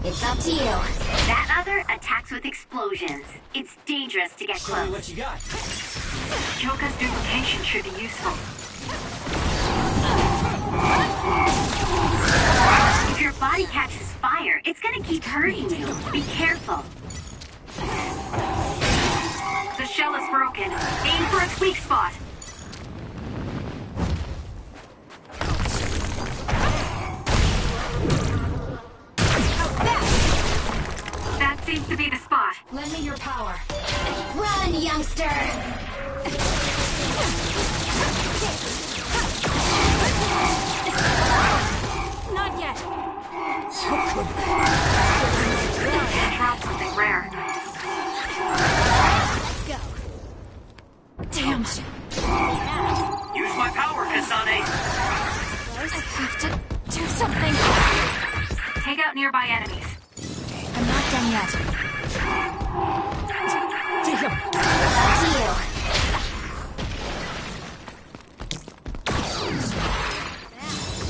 It's up to you. That other attacks with explosions. It's dangerous to get close. Show me what you got. Joka's duplication should be useful. If your body catches fire, it's gonna keep hurting you. Be careful. The shell is broken. Aim for its weak spot. That seems to be the spot. Lend me your power. Run, youngster! Not yet. Drop something rare. Let's go. Damn it. Use my power, Kasane. I have to do something. Take out nearby enemies. I'm not done yet. It's up to you.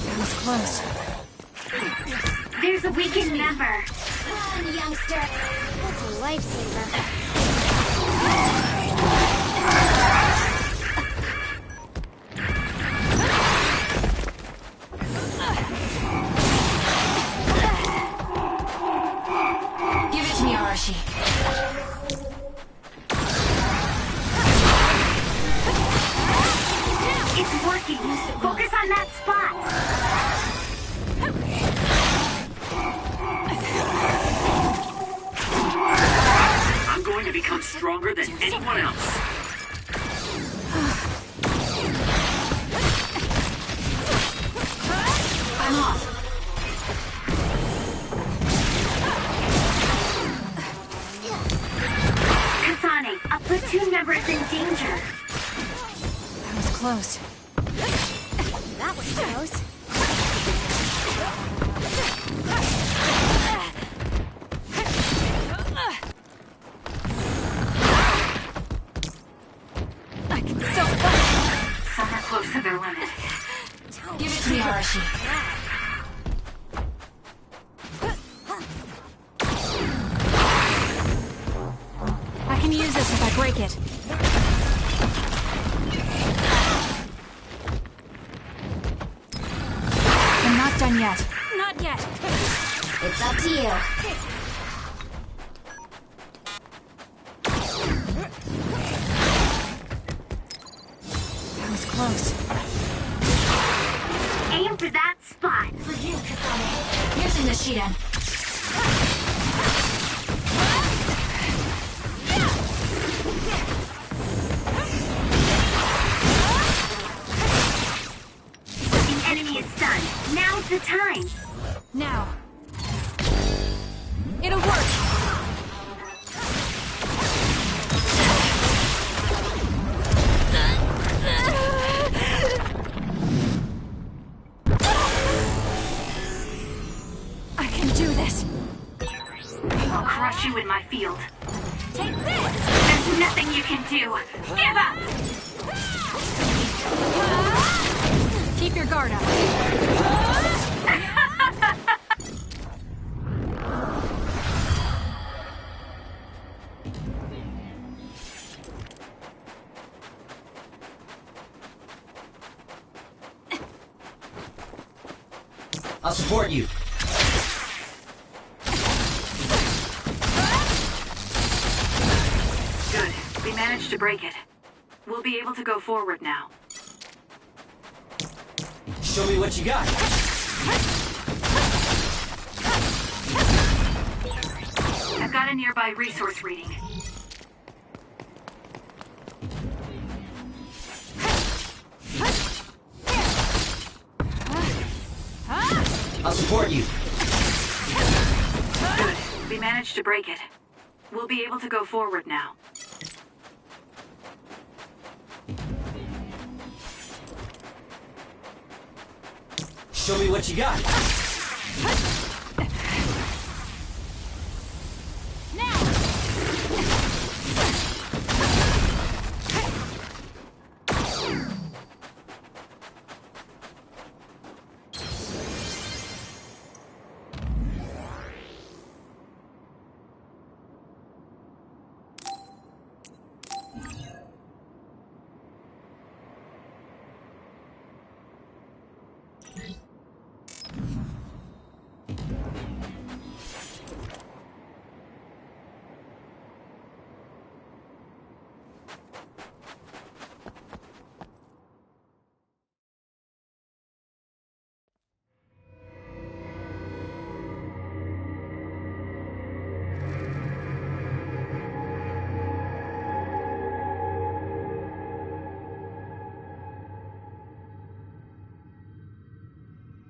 That was close. There's a weakened member. Run, youngster! That's a lifesaver. Give it to me, Arashi. It's working. Focus on that spot. I'm going to become stronger than anyone else. I'm off. Kasane, a platoon member is in danger. That was close. That was close. I can still fight. Some are close to their limit. Give it to me, Arashi. I can use this if I break it. I'm not done yet. Not yet. It's up to you. That was close. Aim for that spot. For you, Kasane. Using the Shiden. Now's the time. Now. It'll work. I can do this. I'll crush you in my field. Take this! There's nothing you can do. Give up! Keep your guard up. I'll support you. Good. We managed to break it. We'll be able to go forward now. Show me what you got. I've got a nearby resource reading. I'll support you. Good. We managed to break it. We'll be able to go forward now. Show me what you got.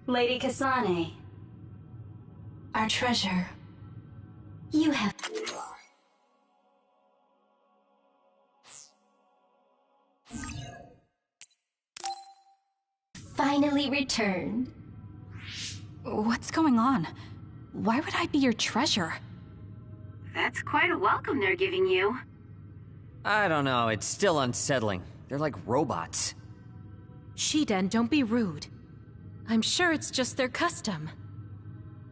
Lady Kasane. Our treasure. You have... finally returned. What's going on? Why would I be your treasure? That's quite a welcome they're giving you. I don't know, it's still unsettling. They're like robots. Shiden, don't be rude. I'm sure it's just their custom.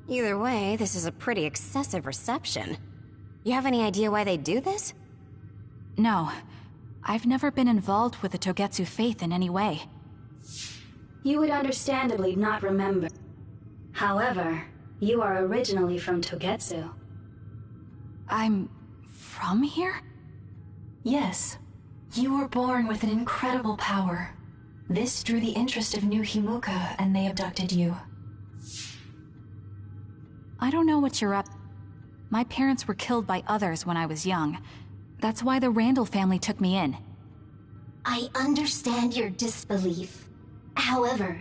Either way, this is a pretty excessive reception. You have any idea why they do this? No. I've never been involved with the Togetsu faith in any way. You would understandably not remember. However, you are originally from Togetsu. I'm... from here? Yes. You were born with an incredible power. This drew the interest of New Himuka, and they abducted you. I don't know what you're up... My parents were killed by others when I was young. That's why the Randall family took me in. I understand your disbelief. However,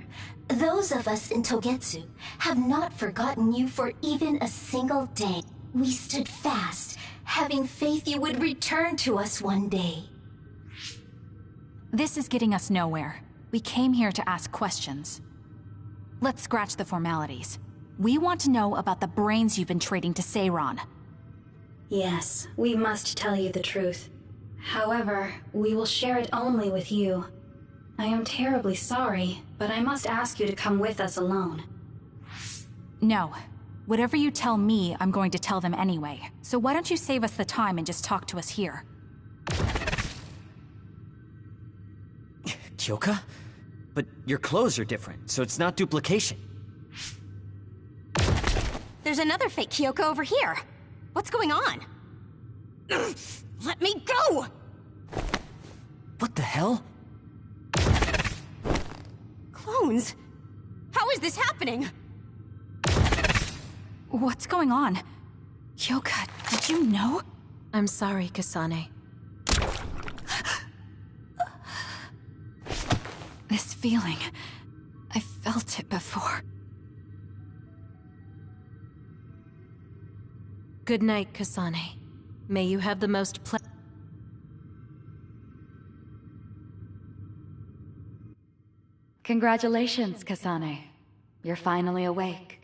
those of us in Togetsu have not forgotten you for even a single day. We stood fast, having faith you would return to us one day. This is getting us nowhere. We came here to ask questions. Let's scratch the formalities. We want to know about the brains you've been trading to Seiran. Yes, we must tell you the truth. However, we will share it only with you. I am terribly sorry, but I must ask you to come with us alone. No. Whatever you tell me, I'm going to tell them anyway. So why don't you save us the time and just talk to us here? Kyoka? But your clothes are different, so it's not duplication. There's another fake Kyoko over here. What's going on? Let me go! What the hell? Clones? How is this happening? What's going on? Kyoka, did you know? I'm sorry, Kasane. This feeling... I felt it before. Good night, Kasane. May you have the most Congratulations, Kasane. You're finally awake.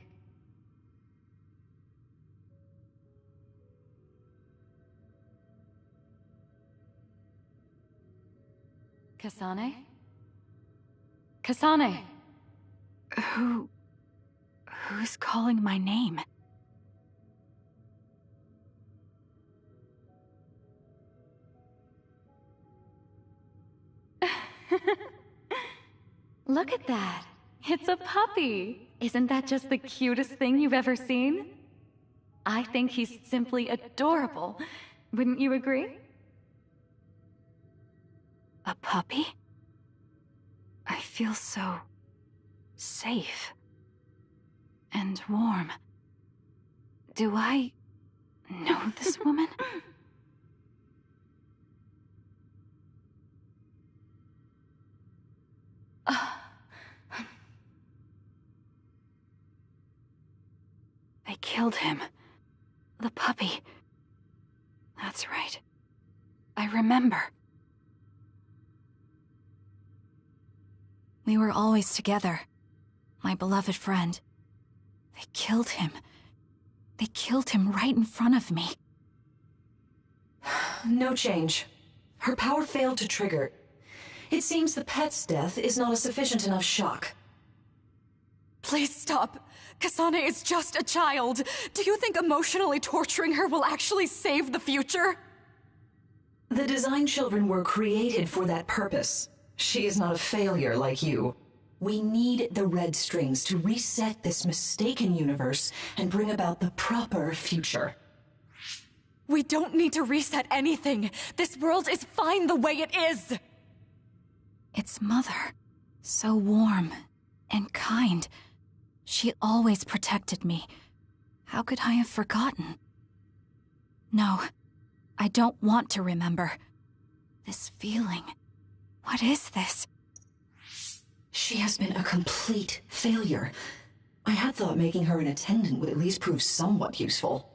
Kasane? Kasane! Who's calling my name? Look at that. It's a puppy. Isn't that just the cutest thing you've ever seen? I think he's simply adorable. Wouldn't you agree? A puppy? I feel so safe and warm. Do I know this woman? They killed him. The puppy. That's right. I remember. We were always together. My beloved friend. They killed him. They killed him right in front of me. No change. Her power failed to trigger. It seems the pet's death is not a sufficient enough shock. Please stop. Kasane is just a child. Do you think emotionally torturing her will actually save the future? The design children were created for that purpose. She is not a failure like you. We need the red strings to reset this mistaken universe and bring about the proper future. We don't need to reset anything. This world is fine the way it is. It's Mother. So warm and kind. She always protected me. How could I have forgotten? No, I don't want to remember. This feeling. What is this? She has been a complete failure. I had thought making her an attendant would at least prove somewhat useful.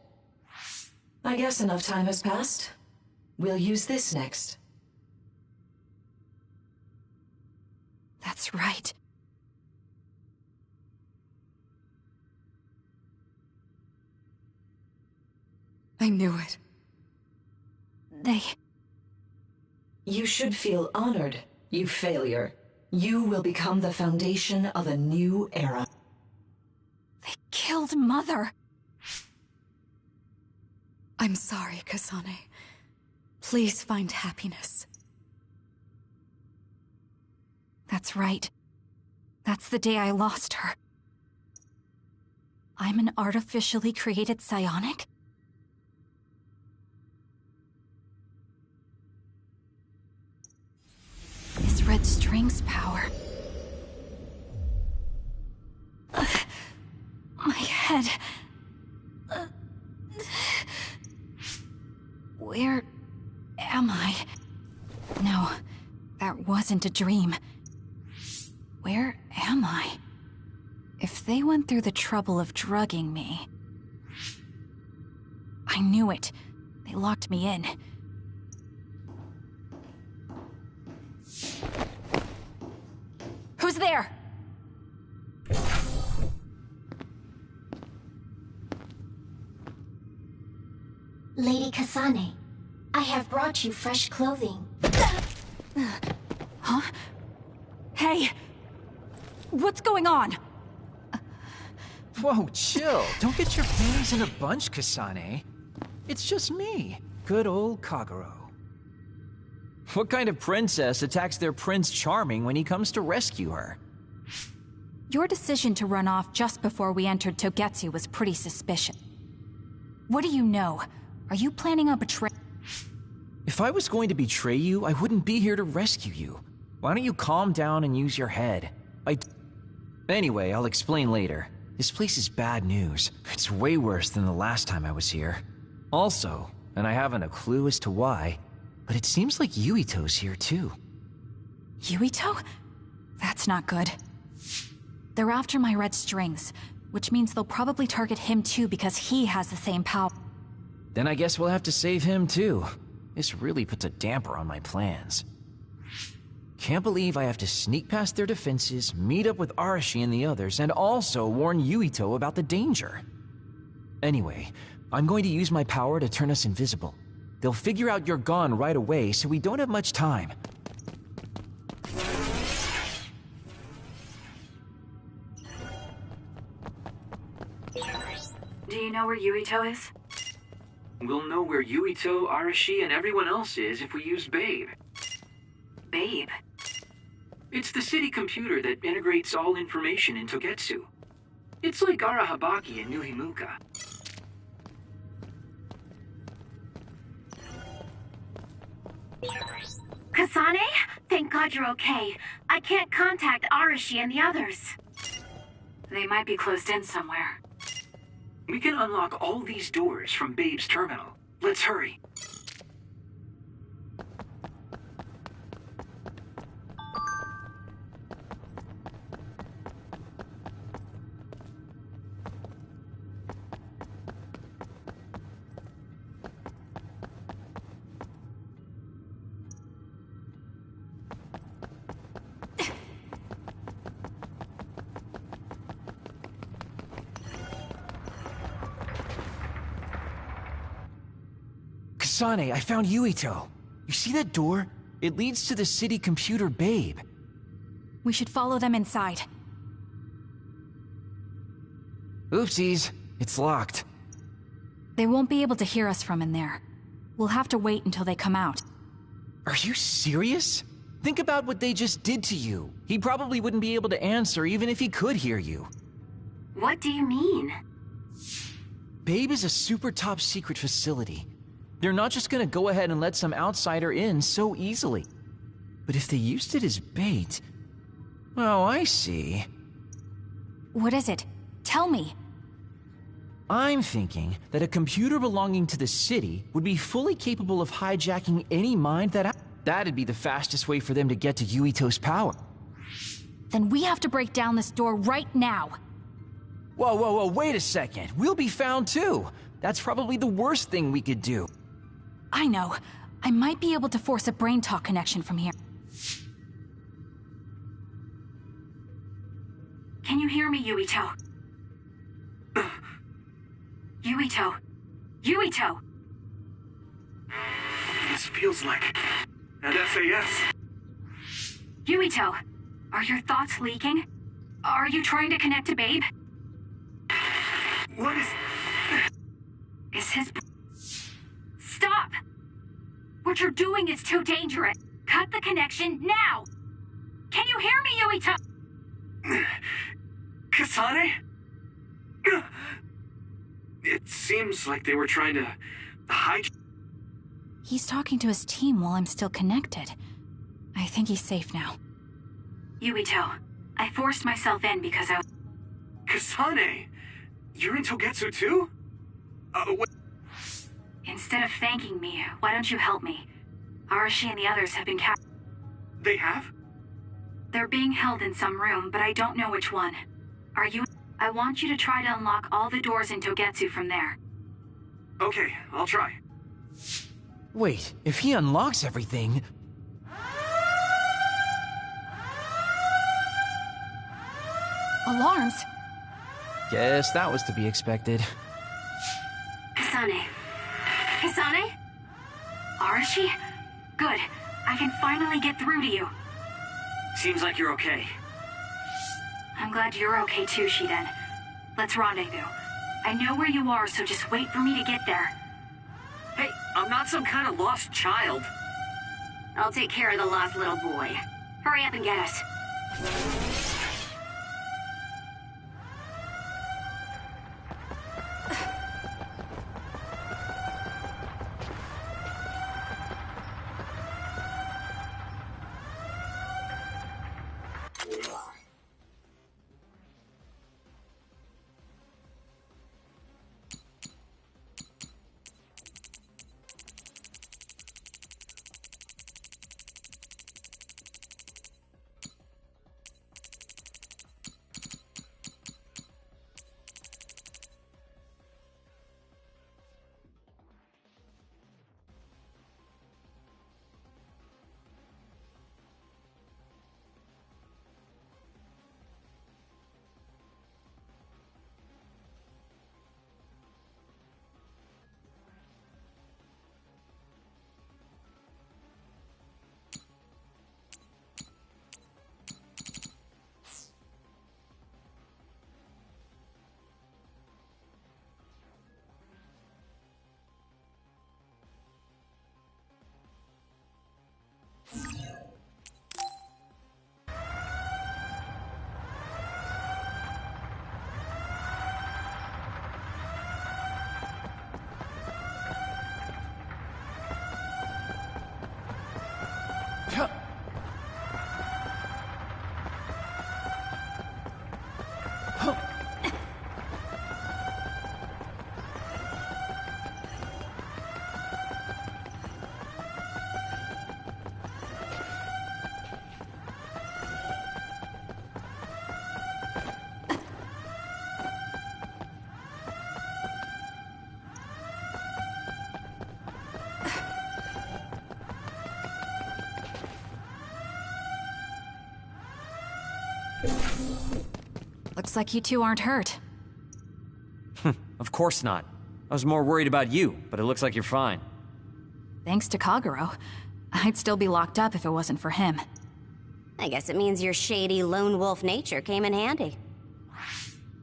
I guess enough time has passed. We'll use this next. That's right. I knew it. You should feel honored, you failure. You will become the foundation of a new era. They killed Mother. I'm sorry, Kasane. Please find happiness. That's right. That's the day I lost her. I'm an artificially created psionic? This red string's power. My head. Where am I? No, that wasn't a dream. Where am I? If they went through the trouble of drugging me... I knew it. They locked me in. Who's there? Lady Kasane, I have brought you fresh clothing. Huh? Hey! What's going on? Whoa, chill. Don't get your panties in a bunch, Kasane. It's just me. Good old Kagero. What kind of princess attacks their Prince Charming when he comes to rescue her? Your decision to run off just before we entered Togetsu was pretty suspicious. What do you know? Are you planning on betraying? If I was going to betray you, I wouldn't be here to rescue you. Why don't you calm down and use your head? Anyway, I'll explain later. This place is bad news. It's way worse than the last time I was here. Also, and I haven't a clue as to why, but it seems like Yuito's here too. Yuito? That's not good. They're after my red strings, which means they'll probably target him too because he has the same power. Then I guess we'll have to save him too. This really puts a damper on my plans. Can't believe I have to sneak past their defenses, meet up with Arashi and the others, and also warn Yuito about the danger. Anyway, I'm going to use my power to turn us invisible. They'll figure out you're gone right away, so we don't have much time. Do you know where Yuito is? We'll know where Yuito, Arashi, and everyone else is if we use Babe. Babe? It's the city computer that integrates all information in Togetsu. It's like Arahabaki in New Himuka. Kasane? Thank God you're okay. I can't contact Arashi and the others. They might be closed in somewhere. We can unlock all these doors from Babe's terminal. Let's hurry. Kasane, I found Yuito. You see that door? It leads to the city computer Babe. We should follow them inside. Oopsies, it's locked. They won't be able to hear us from in there. We'll have to wait until they come out. Are you serious? Think about what they just did to you. He probably wouldn't be able to answer even if he could hear you. What do you mean? Babe is a super top secret facility. They're not just gonna go ahead and let some outsider in so easily. But if they used it as bait... Oh, I see. What is it? Tell me. I'm thinking that a computer belonging to the city would be fully capable of hijacking any mind that... That'd be the fastest way for them to get to Yuito's power. Then we have to break down this door right now. Whoa, wait a second. We'll be found too. That's probably the worst thing we could do. I know. I might be able to force a brain talk connection from here. Can you hear me, Yuito? Yuito! Yuito! This feels like an SAS. Yuito! Are your thoughts leaking? Are you trying to connect to Babe? What is... Is his... Stop! What you're doing is too dangerous. Cut the connection now! Can you hear me, Yuito? Kasane? It seems like they were trying to hide... He's talking to his team while I'm still connected. I think he's safe now. Yuito, I forced myself in because I was... Kasane! You're in Togetsu too? What? Instead of thanking me, why don't you help me? Arashi and the others have been captured. They have? They're being held in some room, but I don't know which one. Are you... I want you to try to unlock all the doors in Togetsu from there. Okay, I'll try. Wait, if he unlocks everything... Alarms? Guess that was to be expected. Kasane. Kasane? Arashi? Good. I can finally get through to you. Seems like you're okay. I'm glad you're okay too, Shiden. Let's rendezvous. I know where you are, so just wait for me to get there. Hey, I'm not some kind of lost child. I'll take care of the lost little boy. Hurry up and get us. Looks like you two aren't hurt. Of course not. I was more worried about you, but it looks like you're fine. Thanks to Kagero. I'd still be locked up if it wasn't for him. I guess it means your shady lone wolf nature came in handy.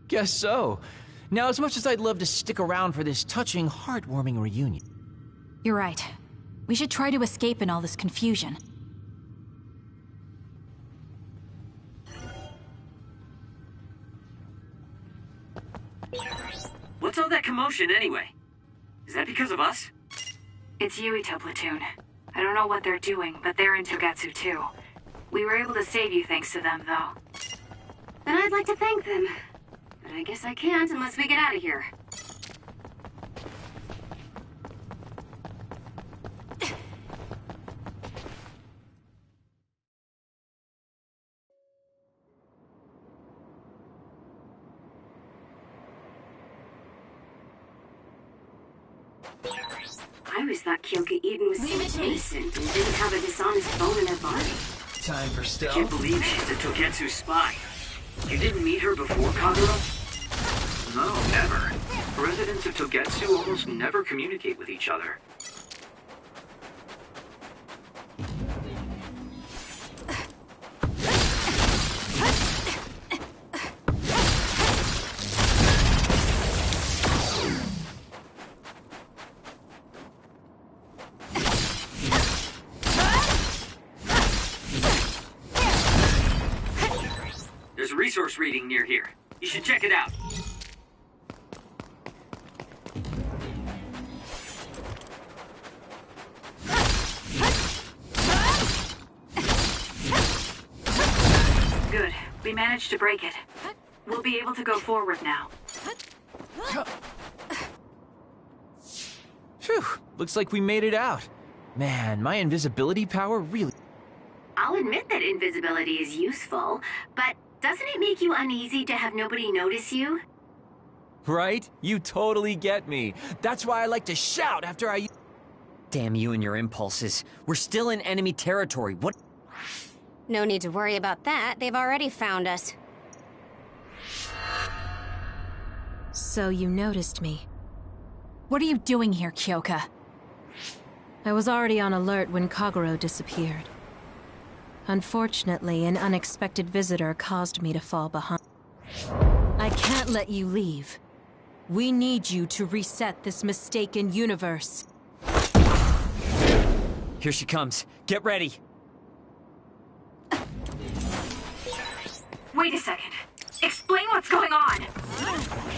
Guess so. Now, as much as I'd love to stick around for this touching, heartwarming reunion. You're right. We should try to escape in all this confusion. What's all that commotion anyway? Is that because of us? It's Yuito platoon. I don't know what they're doing, but they're in Togetsu too. We were able to save you thanks to them, though. And I'd like to thank them. But I guess I can't unless we get out of here. I always thought Kyoka Eden was so innocent and didn't have a dishonest bone in her body. Time for I stealth. can't believe she's a Togetsu spy. You didn't meet her before, Kagero? No, never. Residents of Togetsu almost never communicate with each other. There's a resource reading near here. You should check it out. Good. We managed to break it. We'll be able to go forward now. Phew, looks like we made it out. Man, my invisibility power really... I'll admit that invisibility is useful, but doesn't it make you uneasy to have nobody notice you? Right? You totally get me. That's why I like to shout after I... Damn you and your impulses. We're still in enemy territory. What? No need to worry about that. They've already found us. So you noticed me. What are you doing here, Kyoka? I was already on alert when Kagero disappeared. Unfortunately, an unexpected visitor caused me to fall behind. I can't let you leave. We need you to reset this mistaken universe. Here she comes. Get ready. Wait a second. Explain what's going on!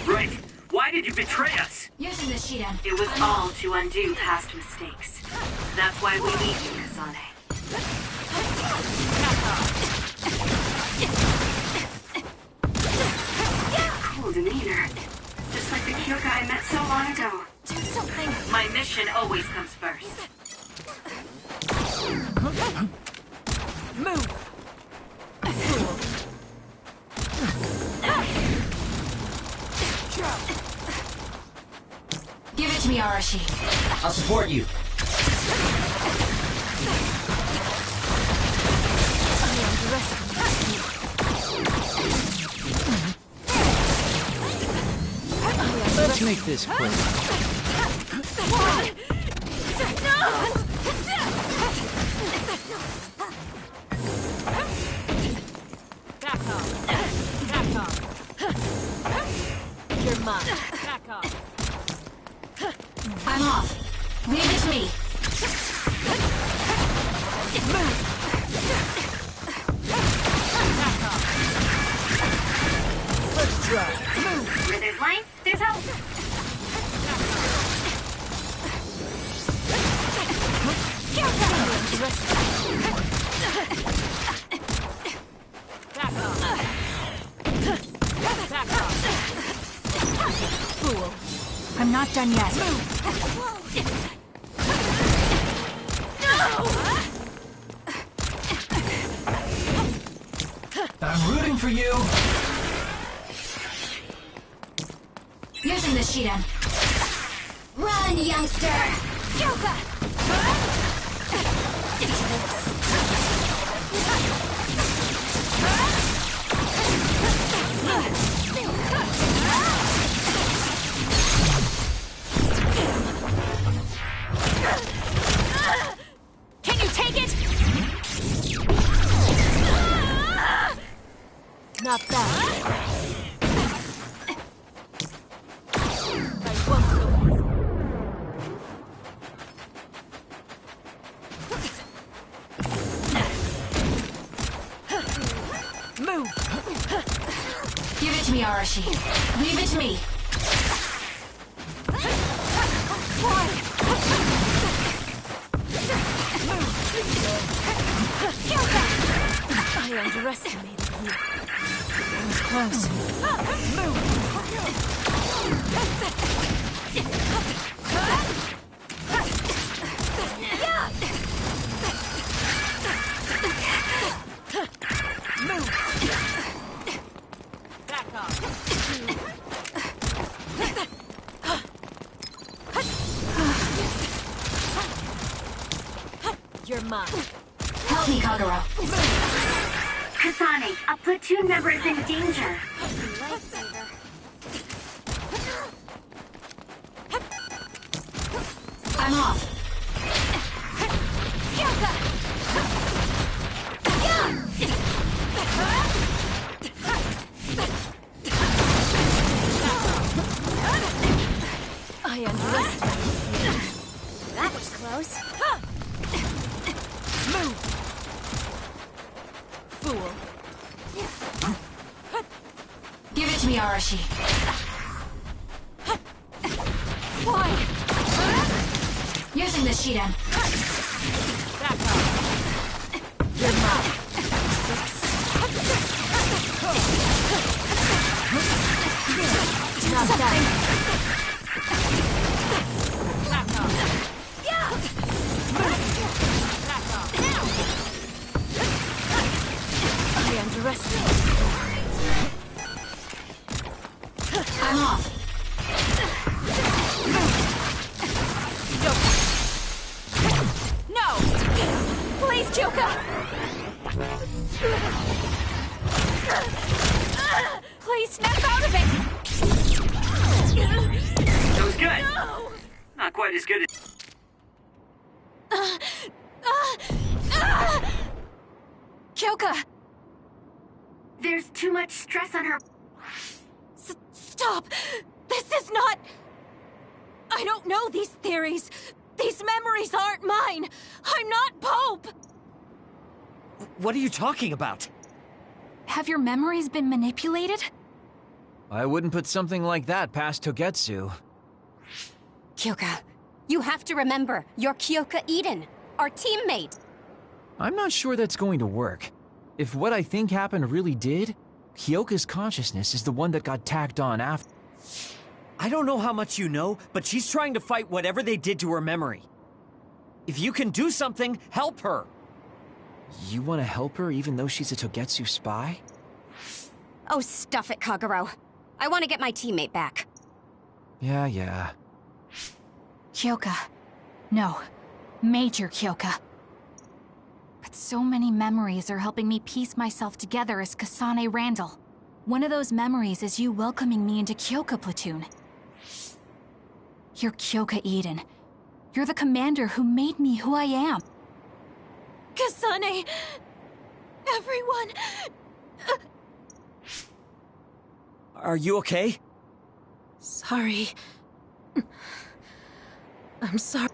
Right. Why did you betray us? Using the Shiden. It was all to undo past mistakes. That's why we need you, Kasane. Cool demeanor. Just like the Kyoka I met so long ago. Do something! My mission always comes first. Move! Give it to me, Arashi. I'll support you. Let's make this quick. Back off! Back off! You're mine! Back off! I'm off. Leave it to me. Let's try. Where there's life, there's hope. Back off! Back off! Fool. I'm not done yet. I'm rooting for you. Using the Shiden. Run, youngster! Kyoka! Arashi. Leave it to me. I underestimated you. That was close. Back off. You're mine. Help me, Kagero. Kasane, a platoon member is in danger. I'm off. I underestimated you. That was close. Move! Fool. Give it to me, Arashi. Why? Using the Shiden. Back off. You're mine. Not that. Back off. Back off. I underestimated. I'm off. No! Please, Joka! Please snap out of it! That was good. No! Not quite as good as... Kyoka! There's too much stress on her. Stop! This is not... I don't know these theories. These memories aren't mine. I'm not Pope! What are you talking about? Have your memories been manipulated? I wouldn't put something like that past Togetsu. Kyoka, you have to remember, you're Kyoka Eden, our teammate. I'm not sure that's going to work. If what I think happened really did, Kyoka's consciousness is the one that got tacked on after. I don't know how much you know, but she's trying to fight whatever they did to her memory. If you can do something, help her! You want to help her even though she's a Togetsu spy? Oh, stuff it, Kagero. I want to get my teammate back. Yeah. Kyoka. No. Major Kyoka. But so many memories are helping me piece myself together as Kasane Randall. One of those memories is you welcoming me into Kyoka Platoon. You're Kyoka Eden. You're the commander who made me who I am. Kasane! Everyone! Are you okay? Sorry. I'm sorry.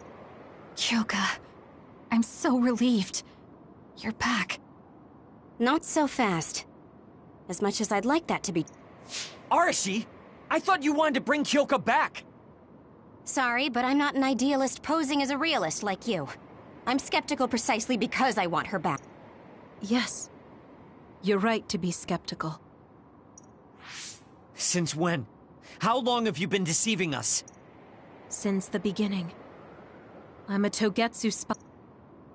Kyoka, I'm so relieved. You're back. Not so fast. As much as I'd like that to be. Arashi! I thought you wanted to bring Kyoka back! Sorry, but I'm not an idealist posing as a realist like you. I'm skeptical precisely because I want her back. Yes. You're right to be skeptical. Since when? How long have you been deceiving us? Since the beginning. I'm a Togetsu spy.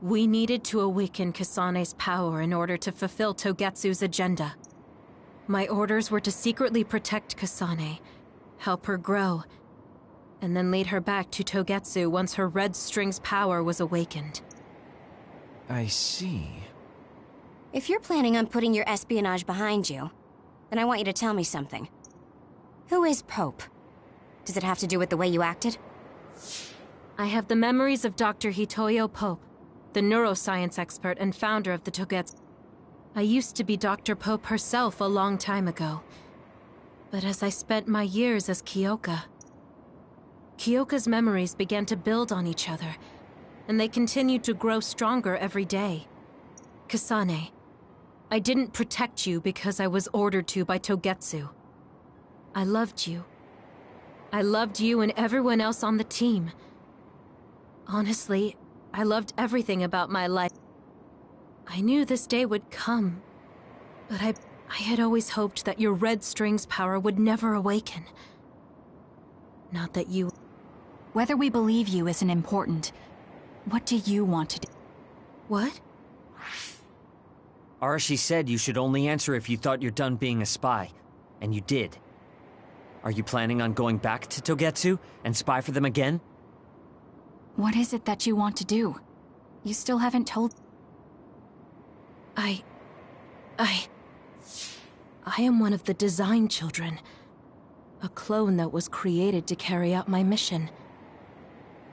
We needed to awaken Kasane's power in order to fulfill Togetsu's agenda. My orders were to secretly protect Kasane, help her grow, and then lead her back to Togetsu once her red string's power was awakened. I see. If you're planning on putting your espionage behind you, then I want you to tell me something. Who is Pope? Does it have to do with the way you acted? I have the memories of Dr. Hitoyo Pope, the neuroscience expert and founder of the Togetsu. I used to be Dr. Pope herself a long time ago. But as I spent my years as Kyoka, Kyoka's memories began to build on each other, and they continued to grow stronger every day. Kasane, I didn't protect you because I was ordered to by Togetsu. I loved you. I loved you and everyone else on the team. Honestly, I loved everything about my life. I knew this day would come, but I had always hoped that your red strings power would never awaken. Not that you... Whether we believe you isn't important. What do you want to do? What? Arashi said you should only answer if you thought you're done being a spy. And you did. Are you planning on going back to Togetsu and spy for them again? What is it that you want to do? You still haven't told... I am one of the design children. A clone that was created to carry out my mission.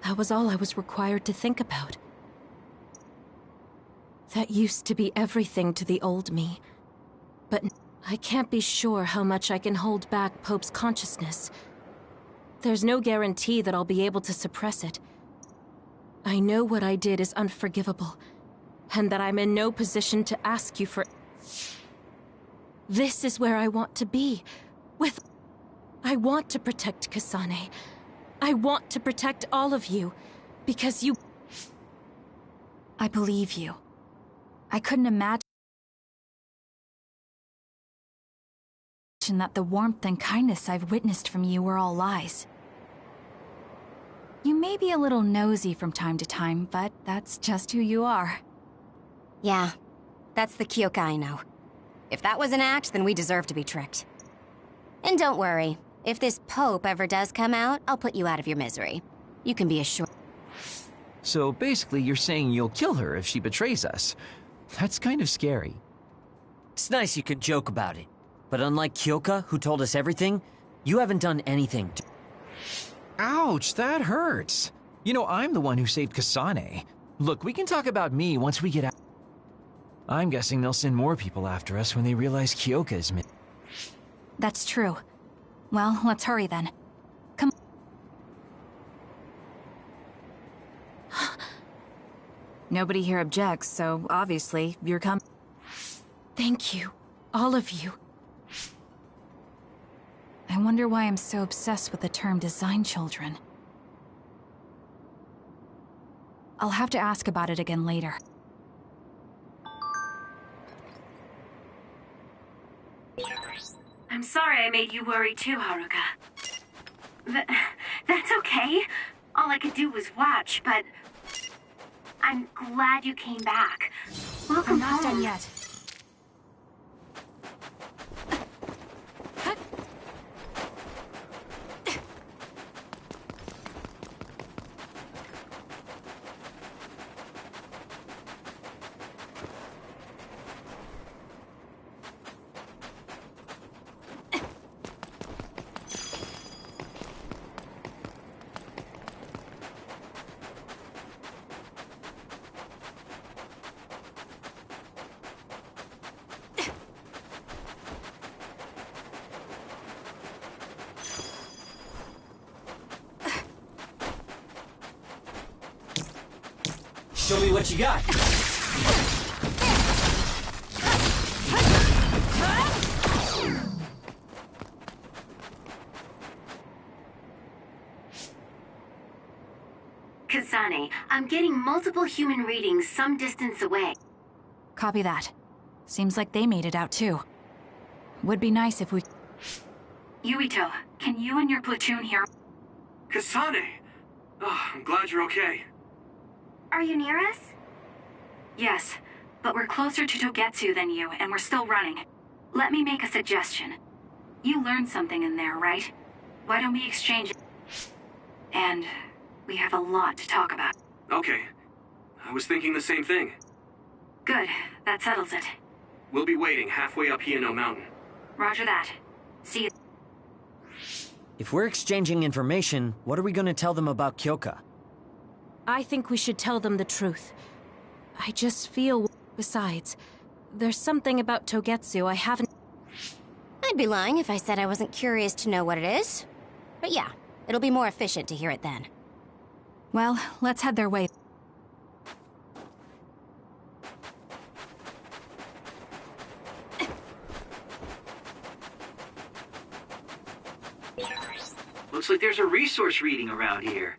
That was all I was required to think about. That used to be everything to the old me. But I can't be sure how much I can hold back Pope's consciousness. There's no guarantee that I'll be able to suppress it. I know what I did is unforgivable, and that I'm in no position to ask you for... This is where I want to be, with... I want to protect Kasane. I want to protect all of you, because you... I believe you. I couldn't imagine that the warmth and kindness I've witnessed from you were all lies. You may be a little nosy from time to time, but that's just who you are. Yeah, that's the Kyoka I know. If that was an act, then we deserve to be tricked. And don't worry, if this Pope ever does come out, I'll put you out of your misery. You can be assured. So basically, you're saying you'll kill her if she betrays us. That's kind of scary. It's nice you could joke about it. But unlike Kyoka, who told us everything, you haven't done anything to... Ouch, that hurts. You know, I'm the one who saved Kasane. Look, we can talk about me once we get out. I'm guessing they'll send more people after us when they realize Kyoka is missing. That's true. Well, let's hurry then. Come. Nobody here objects, so obviously you're coming. Thank you, all of you. I wonder why I'm so obsessed with the term design children. I'll have to ask about it again later. I'm sorry I made you worry too, Haruka. That's okay. All I could do was watch, but... I'm glad you came back. Welcome I'm not home. done yet. Show me what you got. Kasane, I'm getting multiple human readings some distance away. Copy that. Seems like they made it out too. Would be nice if we... Yuito, can you and your platoon hear? Kasane! Oh, I'm glad you're okay. Are you near us? Yes, but we're closer to Togetsu than you, and we're still running. Let me make a suggestion. You learned something in there, right? Why don't we exchange it? And we have a lot to talk about. Okay. I was thinking the same thing. Good, that settles it. We'll be waiting halfway up Hino Mountain. Roger that. See you. If we're exchanging information, what are we going to tell them about Kyoka? I think we should tell them the truth. I just feel... Besides, there's something about Togetsu I haven't... I'd be lying if I said I wasn't curious to know what it is. But yeah, it'll be more efficient to hear it then. Well, let's head their way. Looks like there's a resource reading around here.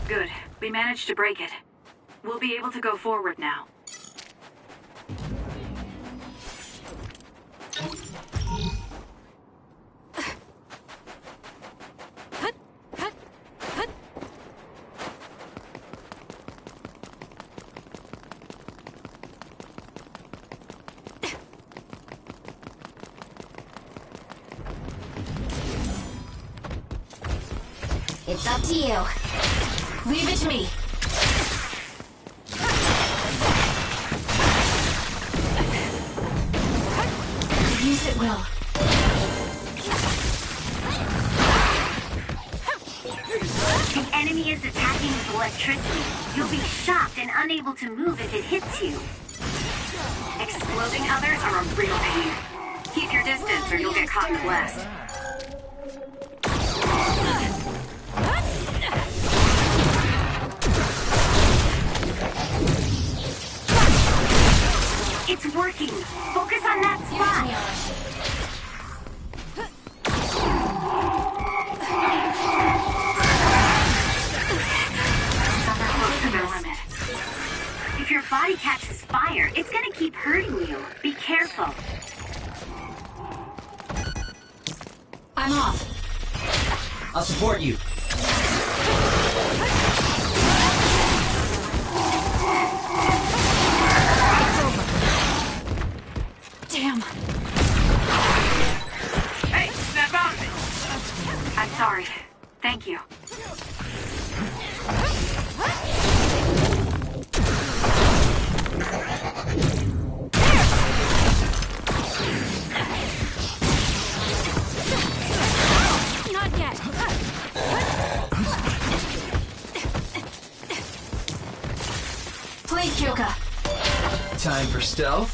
Good. We managed to break it. We'll be able to go forward now. It's up to you. Leave it to me. Use it well. The enemy is attacking with electricity. You'll be shocked and unable to move if it hits you. Exploding others are a real pain. Keep your distance or you'll get caught in the blast. It's working. Focus on that spot. Some are close to their limit. If your body catches fire, it's gonna keep hurting you. Be careful. I'm off. I'll support you. Damn. Hey, snap out of it! I'm sorry. Thank you. Not yet. Please, Kyoka. Time for stealth.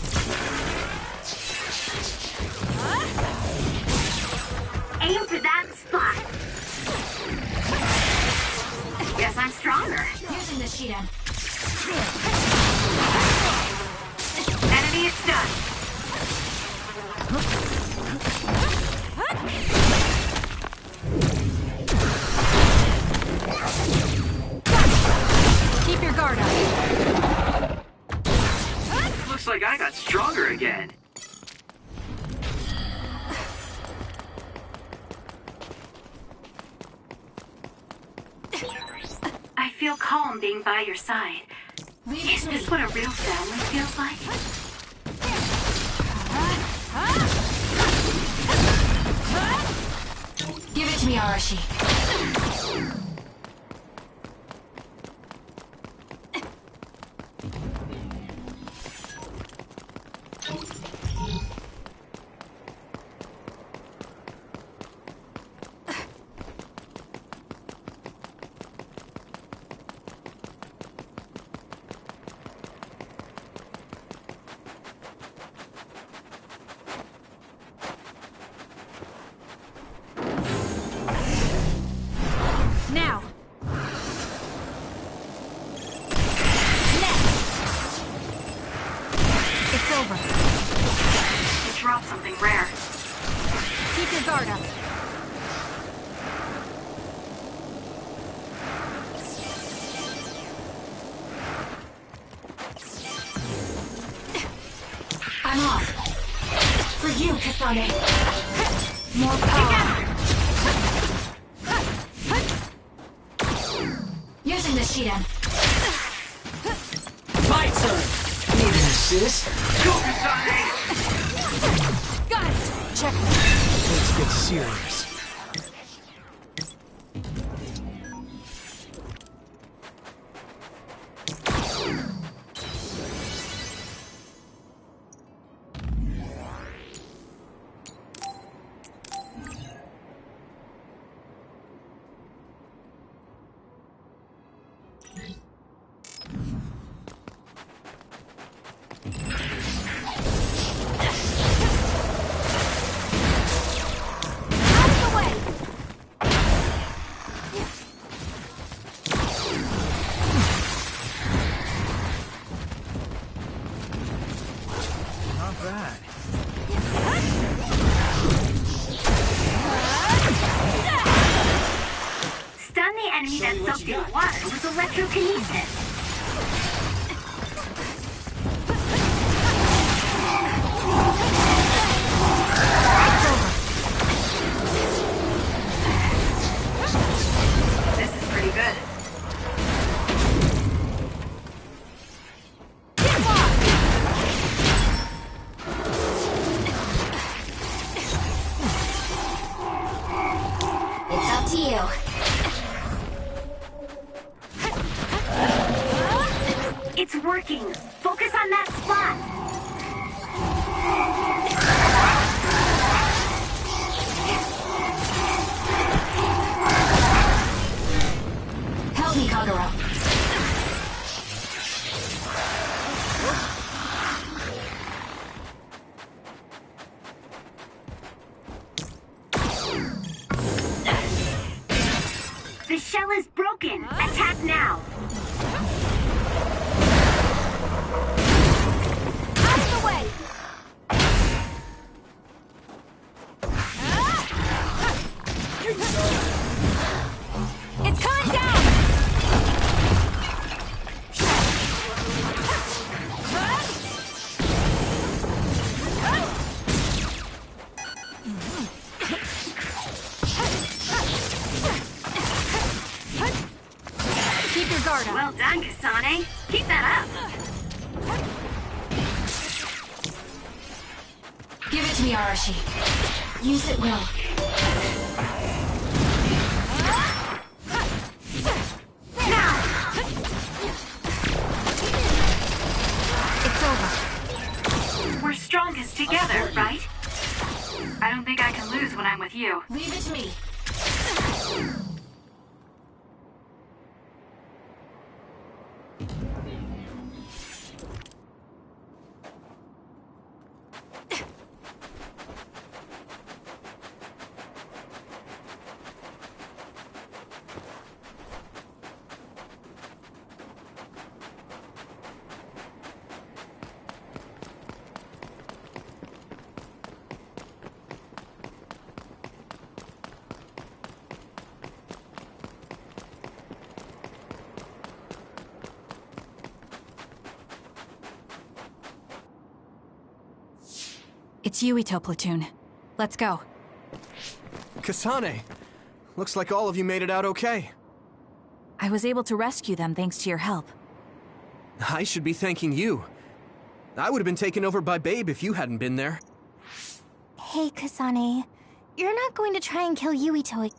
Aim for that spot. Guess I'm stronger. Using the Shidan. Enemy is stunned. Keep your guard up. Looks like I got stronger again. I feel calm being by your side. Is this what a real family feels like? Give it to me, Arashi. Now. It's over. You dropped something rare. Keep your guard up. I'm off. For you, Kasane. More power. Using the Shidan. My turn! Need an assist? Go, Kasane! Got it. Check. Let's get serious. not bad. Stun the enemy that soaked in water with electrokinesis. This is pretty good. It's up to you. It's working. Focus on that spot. Help me, Kagura. The shell is broken. Attack now. Out of the way. It's coming down. Keep your guard up. Well done, Kasane. Keep that up. Give it to me, Arashi. Use it well. It's over. We're strongest together, right? I don't think I can lose when I'm with you. Leave it to me. It's Yuito platoon. Let's go. Kasane! Looks like all of you made it out okay. I was able to rescue them thanks to your help. I should be thanking you. I would have been taken over by Babe if you hadn't been there. Hey, Kasane. You're not going to try and kill Yuito.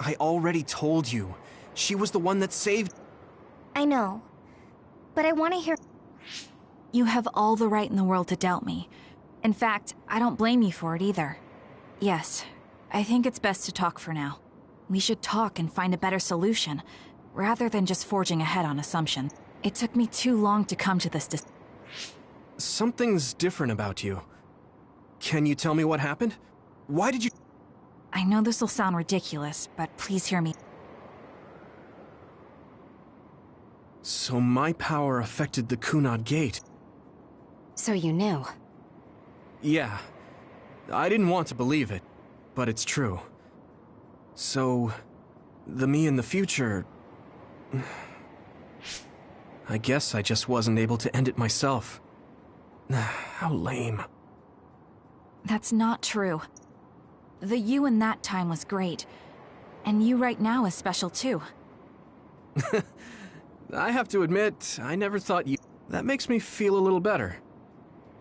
I already told you. She was the one that saved... I know. But I want to hear... You have all the right in the world to doubt me. In fact, I don't blame you for it either. Yes, I think it's best to talk for now. We should talk and find a better solution, rather than just forging ahead on assumptions. It took me too long to come to this decision. Something's different about you. Can you tell me what happened? Why did you... I know this will sound ridiculous, but please hear me. So my power affected the Kunad Gate. So you knew. Yeah. I didn't want to believe it, but it's true. So... the me in the future... I guess I just wasn't able to end it myself. How lame. That's not true. The you in that time was great. And you right now is special too. I have to admit, I never thought you... That makes me feel a little better.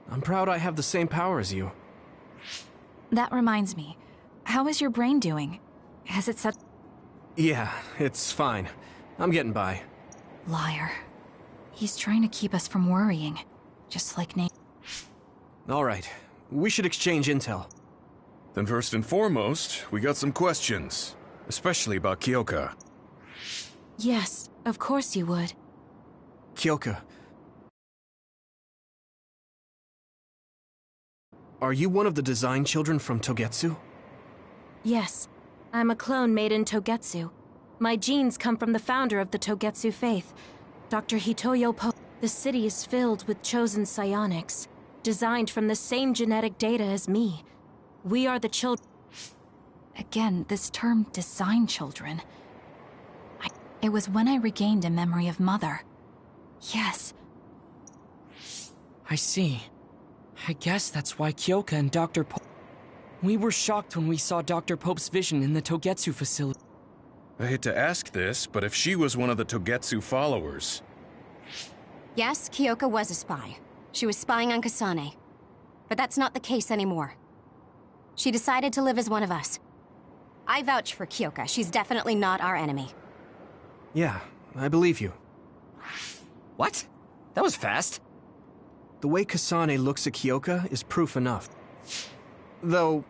I'm proud I have the same power as you. That reminds me. How is your brain doing? Has it set... Yeah, it's fine. I'm getting by. Liar. He's trying to keep us from worrying. Just like Nate. All right. We should exchange intel. Then first and foremost, we got some questions. Especially about Kyoka. Yes, of course you would. Kyoka. Are you one of the design children from Togetsu? Yes. I'm a clone made in Togetsu. My genes come from the founder of the Togetsu faith, Dr. Hitoyo Po. The city is filled with chosen psionics. designed from the same genetic data as me. We are the children. Again, this term, design children. It was when I regained a memory of Mother. Yes. I see. I guess that's why Kyoka and Dr. Pope... We were shocked when we saw Dr. Pope's vision in the Togetsu facility. I hate to ask this, but if she was one of the Togetsu followers... Yes, Kyoka was a spy. She was spying on Kasane. But that's not the case anymore. She decided to live as one of us. I vouch for Kyoka. She's definitely not our enemy. Yeah, I believe you. What? That was fast. The way Kasane looks at Kyoka is proof enough. Though,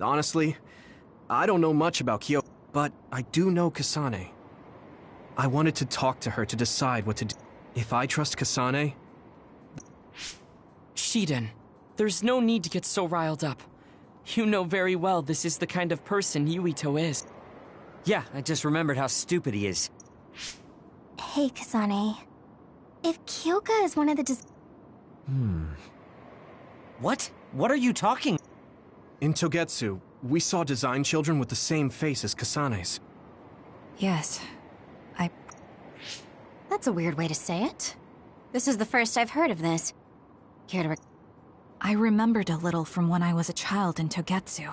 honestly, I don't know much about Kyoka, but I do know Kasane. I wanted to talk to her to decide what to do. If I trust Kasane... Shiden, there's no need to get so riled up. You know very well this is the kind of person Yuito is. Yeah, I just remembered how stupid he is. Hey, Kasane. If Kyoka is one of the What? What are you talking? In Togetsu, we saw design children with the same face as Kasane's. Yes. That's a weird way to say it. This is the first I've heard of this. Care to... I remembered a little from when I was a child in Togetsu.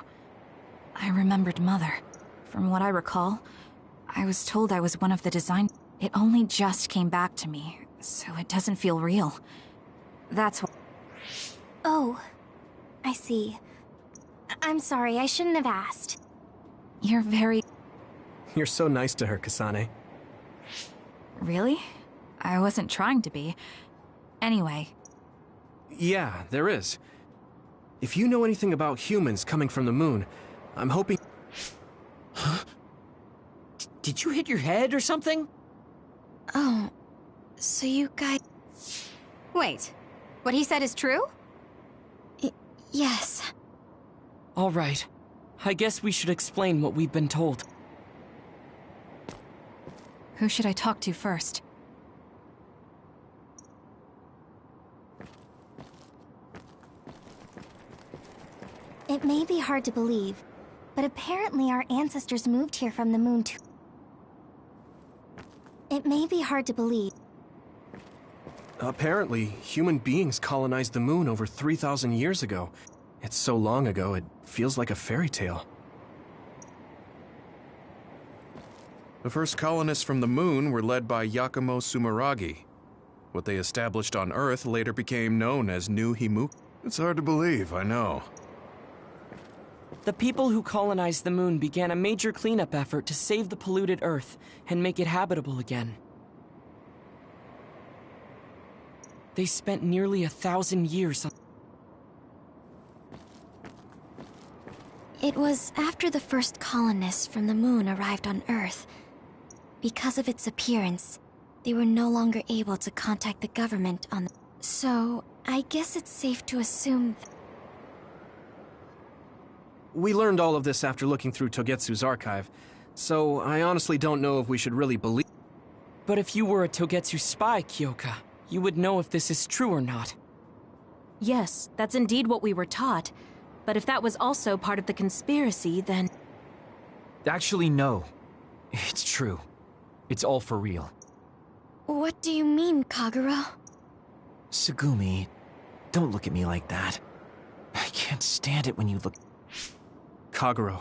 I remembered Mother. From what I recall, I was told I was one of the design... It only just came back to me, so it doesn't feel real. That's why... Oh, I see. I'm sorry, I shouldn't have asked. You're very... You're so nice to her, Kasane. Really? I wasn't trying to be. Anyway. Yeah, there is. If you know anything about humans coming from the moon, I'm hoping... Huh? Did you hit your head or something? Oh, so you guys... Wait, what he said is true? Yes. All right. I guess we should explain what we've been told. Who should I talk to first? It may be hard to believe, but apparently our ancestors moved here from the moon too. It may be hard to believe. Apparently, human beings colonized the moon over 3,000 years ago. It's so long ago, it feels like a fairy tale. The first colonists from the moon were led by Yakumo Sumeragi. What they established on Earth later became known as New Himuka. It's hard to believe, I know. The people who colonized the moon began a major cleanup effort to save the polluted Earth and make it habitable again. They spent nearly 1,000 years on... It was after the first colonists from the moon arrived on Earth. Because of its appearance, they were no longer able to contact the government on the... So, I guess it's safe to assume... We learned all of this after looking through Togetsu's archive, so I honestly don't know if we should really believe... But if you were a Togetsu spy, Kyoka, you would know if this is true or not. Yes, that's indeed what we were taught. But if that was also part of the conspiracy, then... Actually, no. It's true. It's all for real. What do you mean, Kagura? Tsugumi, don't look at me like that. I can't stand it when you look... Kaguro,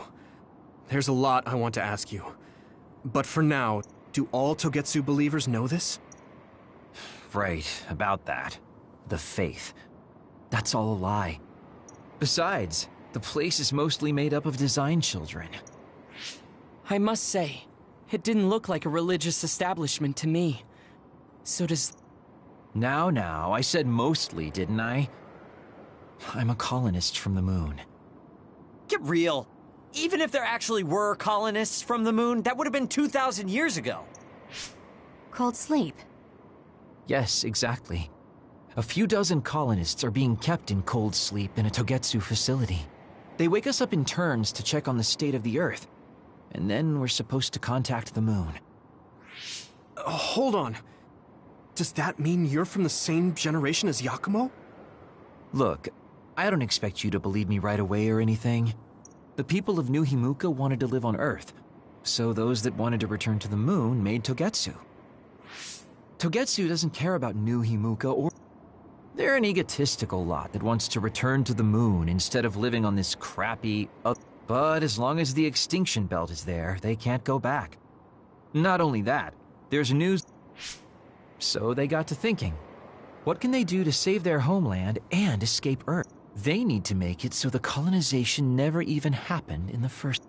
there's a lot I want to ask you. But for now, do all Togetsu believers know this? Right, about that. The faith. That's all a lie. Besides, the place is mostly made up of design children. I must say, it didn't look like a religious establishment to me. So does... Now, I said mostly, didn't I? I'm a colonist from the moon. Get real. Even if there actually were colonists from the moon, that would have been 2,000 years ago. Cold sleep. Yes, exactly. A few dozen colonists are being kept in cold sleep in a Togetsu facility. They wake us up in turns to check on the state of the Earth, and then we're supposed to contact the moon. Hold on. Does that mean you're from the same generation as Yakumo? Look, I don't expect you to believe me right away or anything. The people of New Himuka wanted to live on Earth, so those that wanted to return to the moon made Togetsu. Togetsu doesn't care about New Himuka or... They're an egotistical lot that wants to return to the moon instead of living on this crappy... But as long as the extinction belt is there, they can't go back. Not only that, there's news... So they got to thinking. What can they do to save their homeland and escape Earth? They need to make it so the colonization never even happened in the first...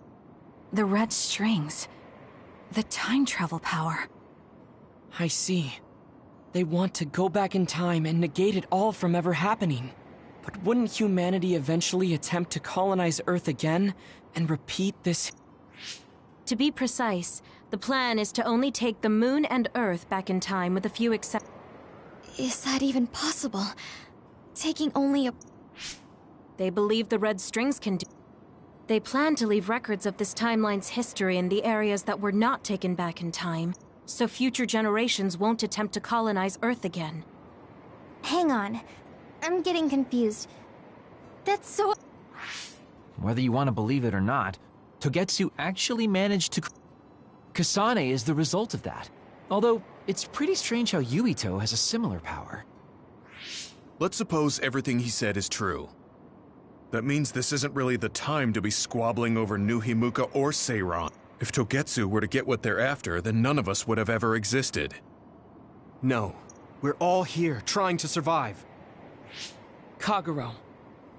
The red strings. The time travel power. I see. They want to go back in time and negate it all from ever happening. But wouldn't humanity eventually attempt to colonize Earth again and repeat this? To be precise, the plan is to only take the moon and Earth back in time with a few exceptions. Is that even possible? Taking only a... They believe the red strings can do. They plan to leave records of this timeline's history in the areas that were not taken back in time, so future generations won't attempt to colonize Earth again. Hang on. I'm getting confused. That's so... Whether you want to believe it or not, Togetsu actually managed to... Kasane is the result of that. Although, it's pretty strange how Yuito has a similar power. Let's suppose everything he said is true. That means this isn't really the time to be squabbling over New Himuka or Seiran. If Togetsu were to get what they're after, then none of us would have ever existed. No. We're all here, trying to survive. Kagero,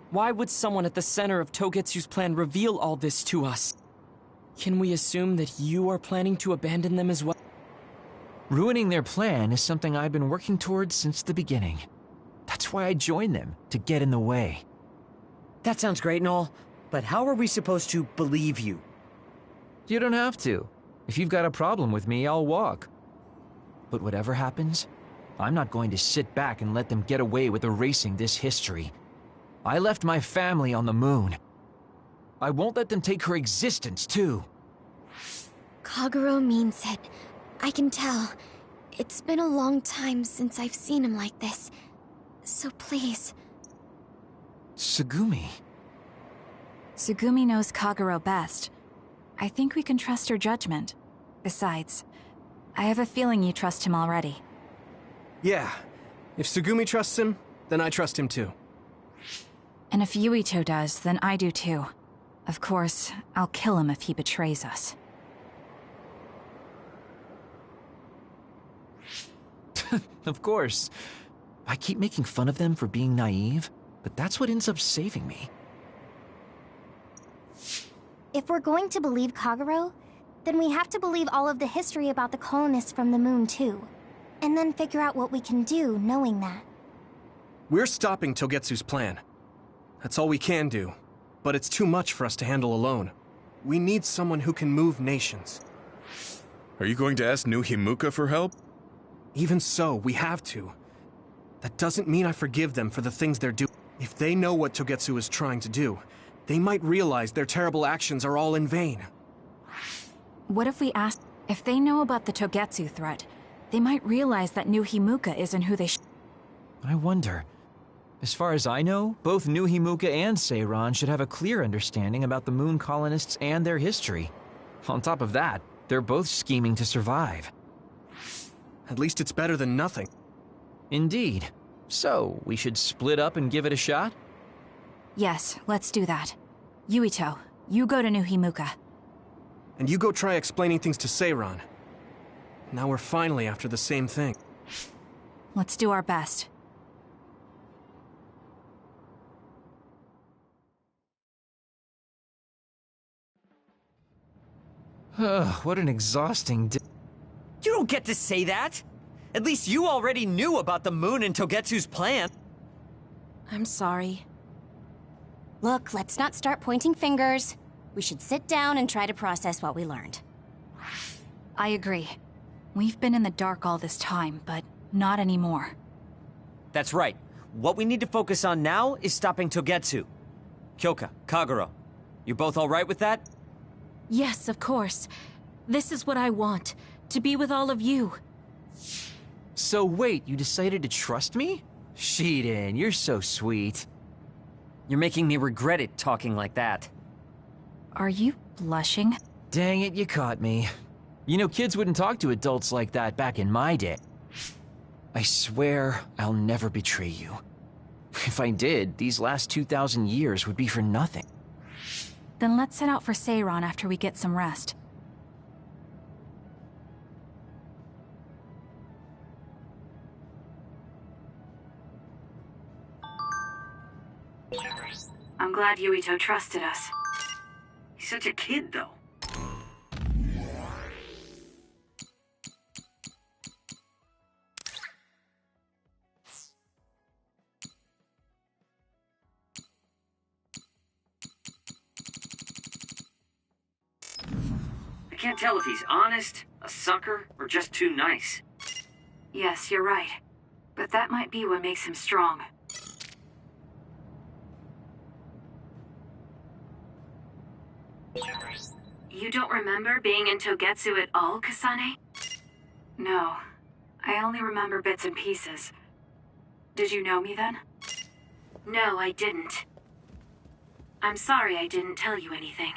why would someone at the center of Togetsu's plan reveal all this to us? Can we assume that you are planning to abandon them as well? Ruining their plan is something I've been working towards since the beginning. That's why I joined them, to get in the way. That sounds great and all, but how are we supposed to believe you? You don't have to. If you've got a problem with me, I'll walk. But whatever happens, I'm not going to sit back and let them get away with erasing this history. I left my family on the moon. I won't let them take her existence, too. Kagero means it. I can tell. It's been a long time since I've seen him like this. So please... Tsugumi. Tsugumi knows Kagero best. I think we can trust her judgment. Besides, I have a feeling you trust him already. Yeah. If Tsugumi trusts him, then I trust him too. And if Yuito does, then I do too. Of course, I'll kill him if he betrays us. Of course. I keep making fun of them for being naive, but that's what ends up saving me. If we're going to believe Kagero, then we have to believe all of the history about the colonists from the moon too. And then figure out what we can do knowing that. We're stopping Togetsu's plan. That's all we can do. But it's too much for us to handle alone. We need someone who can move nations. Are you going to ask New Himuka for help? Even so, we have to. That doesn't mean I forgive them for the things they're doing. If they know what Togetsu is trying to do, they might realize their terrible actions are all in vain. What if we ask... If they know about the Togetsu threat, they might realize that New Himuka isn't who they I wonder. As far as I know, both New Himuka and Seiran should have a clear understanding about the moon colonists and their history. On top of that, they're both scheming to survive. At least it's better than nothing. Indeed. So, we should split up and give it a shot? Yes, let's do that. Yuito, you go to New Himuka. And you go try explaining things to Seiran. Now we're finally after the same thing. Let's do our best. What an exhausting day. You don't get to say that! At least you already knew about the moon and Togetsu's plan. I'm sorry. Look, let's not start pointing fingers. We should sit down and try to process what we learned. I agree. We've been in the dark all this time, but not anymore. That's right. What we need to focus on now is stopping Togetsu. Kyoka, Kagero, you both alright with that? Yes, of course. This is what I want. To be with all of you. So wait, you decided to trust me? Shiden, you're so sweet. You're making me regret it talking like that. Are you blushing? Dang it, you caught me. You know, kids wouldn't talk to adults like that back in my day. I swear I'll never betray you. If I did, these last 2,000 years would be for nothing. Then let's set out for Seiran after we get some rest. I'm glad Yuito trusted us. He's such a kid, though. I can't tell if he's honest, a sucker, or just too nice. Yes, you're right. But that might be what makes him strong. You don't remember being in Togetsu at all, Kasane? No. I only remember bits and pieces. Did you know me then? No, I didn't. I'm sorry I didn't tell you anything.